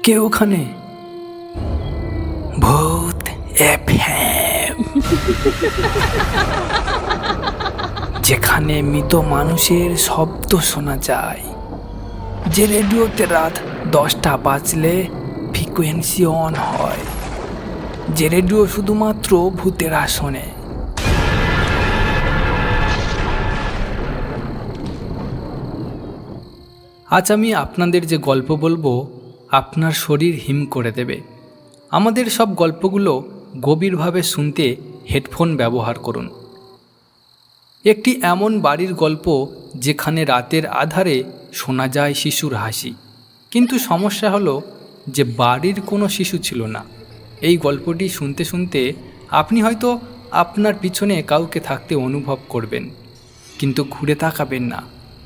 কে ওখানে? ভূত এফএম, যেখানে মৃত মানুষের শব্দ শোনা যায়, যে রেডিওতে রাত 10টা বাজলে ফ্রিকোয়েন্সি অন হয়, যে রেডিও শুধুমাত্র ভূতেরা শোনে। আজ আমি আপনাদের যে গল্প বলবো আপনার শরীর হিম করে দেবে। আমাদের সব গল্পগুলো গভীরভাবে শুনতে হেডফোন ব্যবহার করুন। একটি এমন বাড়ির গল্প যেখানে রাতের আধারে শোনা যায় শিশুর হাসি, কিন্তু সমস্যা হলো যে বাড়ির কোনো শিশু ছিল না। এই গল্পটি শুনতে শুনতে আপনি হয়তো আপনার পিছনে কাউকে থাকতে অনুভব করবেন, কিন্তু ঘুরে তাকাবেন না,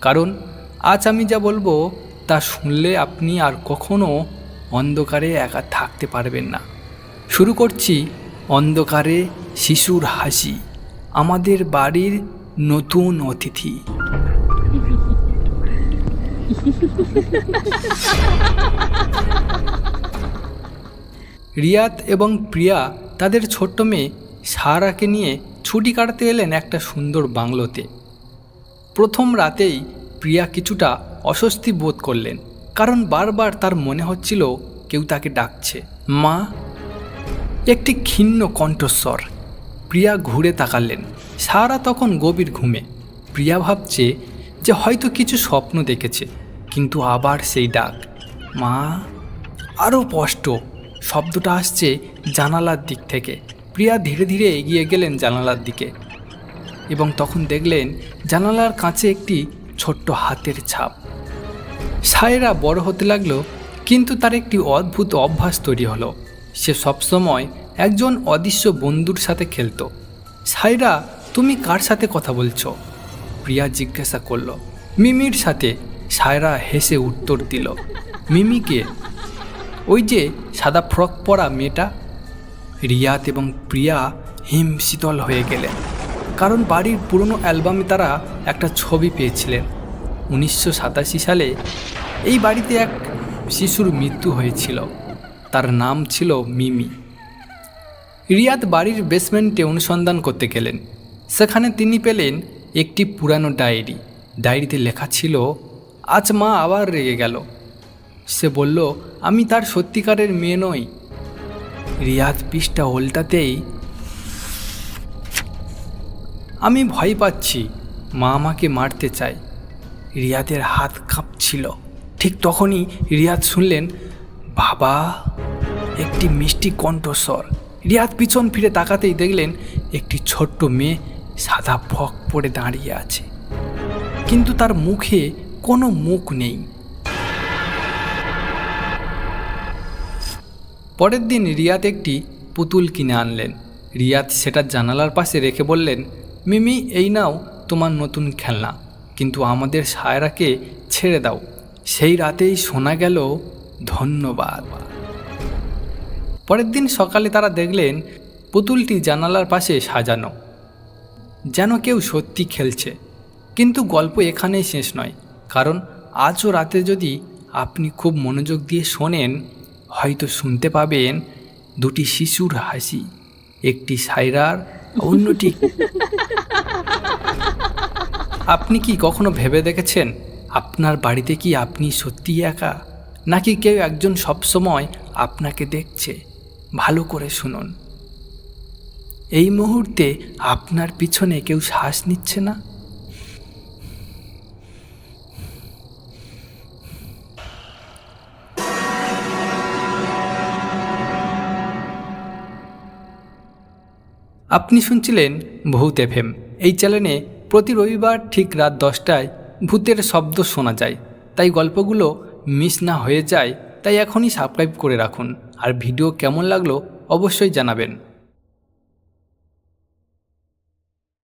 কারণ আজ আমি যা বলবো তা শুনলে আপনি আর কখনো অন্ধকারে একা থাকতে পারবেন না। শুরু করছি অন্ধকারে শিশুর হাসি, আমাদের বাড়ির নতুন অতিথি। রিয়াদ এবং প্রিয়া তাদের ছোট্ট মেয়ে সারাকে নিয়ে ছুটি কাটাতে এলেন একটা সুন্দর বাংলোতে। প্রথম রাতেই প্রিয়া কিছুটা অস্বস্তি বোধ করলেন, কারণ বারবার তার মনে হচ্ছিল কেউ তাকে ডাকছে। মা, একটি ক্ষীণ কণ্ঠস্বর। প্রিয়া ঘুরে তাকালেন। সারা তখন গভীর ঘুমে। প্রিয়া ভাবছে যে হয়তো কিছু স্বপ্ন দেখেছে, কিন্তু আবার সেই ডাক, মা। আরও স্পষ্ট শব্দটা আসছে জানালার দিক থেকে। প্রিয়া ধীরে ধীরে এগিয়ে গেলেন জানালার দিকে এবং তখন দেখলেন জানালার কাছে একটি ছোট্ট হাতের ছাপ। সায়রা বড় হতে লাগলো, কিন্তু তার একটি অদ্ভুত অভ্যাস তৈরি হলো। সে সবসময় একজন অদৃশ্য বন্ধুর সাথে খেলতো। সায়রা, তুমি কার সাথে কথা বলছো? প্রিয়া জিজ্ঞাসা করল। মিমির সাথে। সায়রা হেসে উত্তর দিল। মিমিকে? ওই যে সাদা ফ্রক পরা মেয়েটা। রিয়াদ এবং প্রিয়া হিমশীতল হয়ে গেলেন, কারণ বাড়ির পুরনো অ্যালবামে তারা একটা ছবি পেয়েছিলেন। 1987 সালে এই বাড়িতে এক শিশুর মৃত্যু হয়েছিল। তার নাম ছিল মিমি। রিয়াদ বাড়ির বেসমেন্টে অনুসন্ধান করতে গেলেন। সেখানে তিনি পেলেন একটি পুরানো ডায়েরি। ডায়েরিতে লেখা ছিল, আজ মা আবার রেগে গেল। সে বলল, আমি তার সত্যিকারের মেয়ে নই। রিয়াদ পৃষ্ঠা উল্টাতেই, আমি ভয় পাচ্ছি, মা আমাকে মারতে চায়। রিয়াদের হাত কাঁপছিল। ঠিক তখনই রিয়াদ শুনলেন, বাবা, একটি মিষ্টি কণ্ঠস্বর। রিয়াদ পিছন ফিরে তাকাতেই দেখলেন একটি ছোট্ট মেয়ে সাদা ফ্রক পরে দাঁড়িয়ে আছে, কিন্তু তার মুখে কোনো মুখ নেই। পরের দিন রিয়াদ একটি পুতুল কিনে আনলেন। রিয়াদ সেটা জানালার পাশে রেখে বললেন, মিমি, এই নাও তোমার নতুন খেলনা, কিন্তু আমাদের সায়রাকে ছেড়ে দাও। সেই রাতেই শোনা গেল, ধন্যবাদ। পরের দিন সকালে তারা দেখলেন পুতুলটি জানালার পাশে সাজানো, যেন কেউ সত্যি খেলছে। কিন্তু গল্প এখানেই শেষ নয়, কারণ আজও রাতে যদি আপনি খুব মনোযোগ দিয়ে শোনেন, হয়তো শুনতে পাবেন দুটি শিশুর হাসি, একটি সায়রার, অন্যটি। আপনি কি কখনো ভেবে দেখেছেন আপনার বাড়িতে কি আপনি সত্যিই একা, নাকি কেউ একজন সবসময় আপনাকে দেখছে? ভালো করে শুনুন। এই মুহূর্তে আপনার পিছনে কেউ শ্বাস নিচ্ছে না? আপনি শুনছিলেন ভূত এফএম। এই চ্যানেলে প্রতি রবিবার ঠিক রাত 10টায় ভূতের শব্দ শোনা যায়। তাই গল্পগুলো মিস না হয়ে যায়, তাই এখনই সাবস্ক্রাইব করে রাখুন। আর ভিডিও কেমন লাগলো অবশ্যই জানাবেন।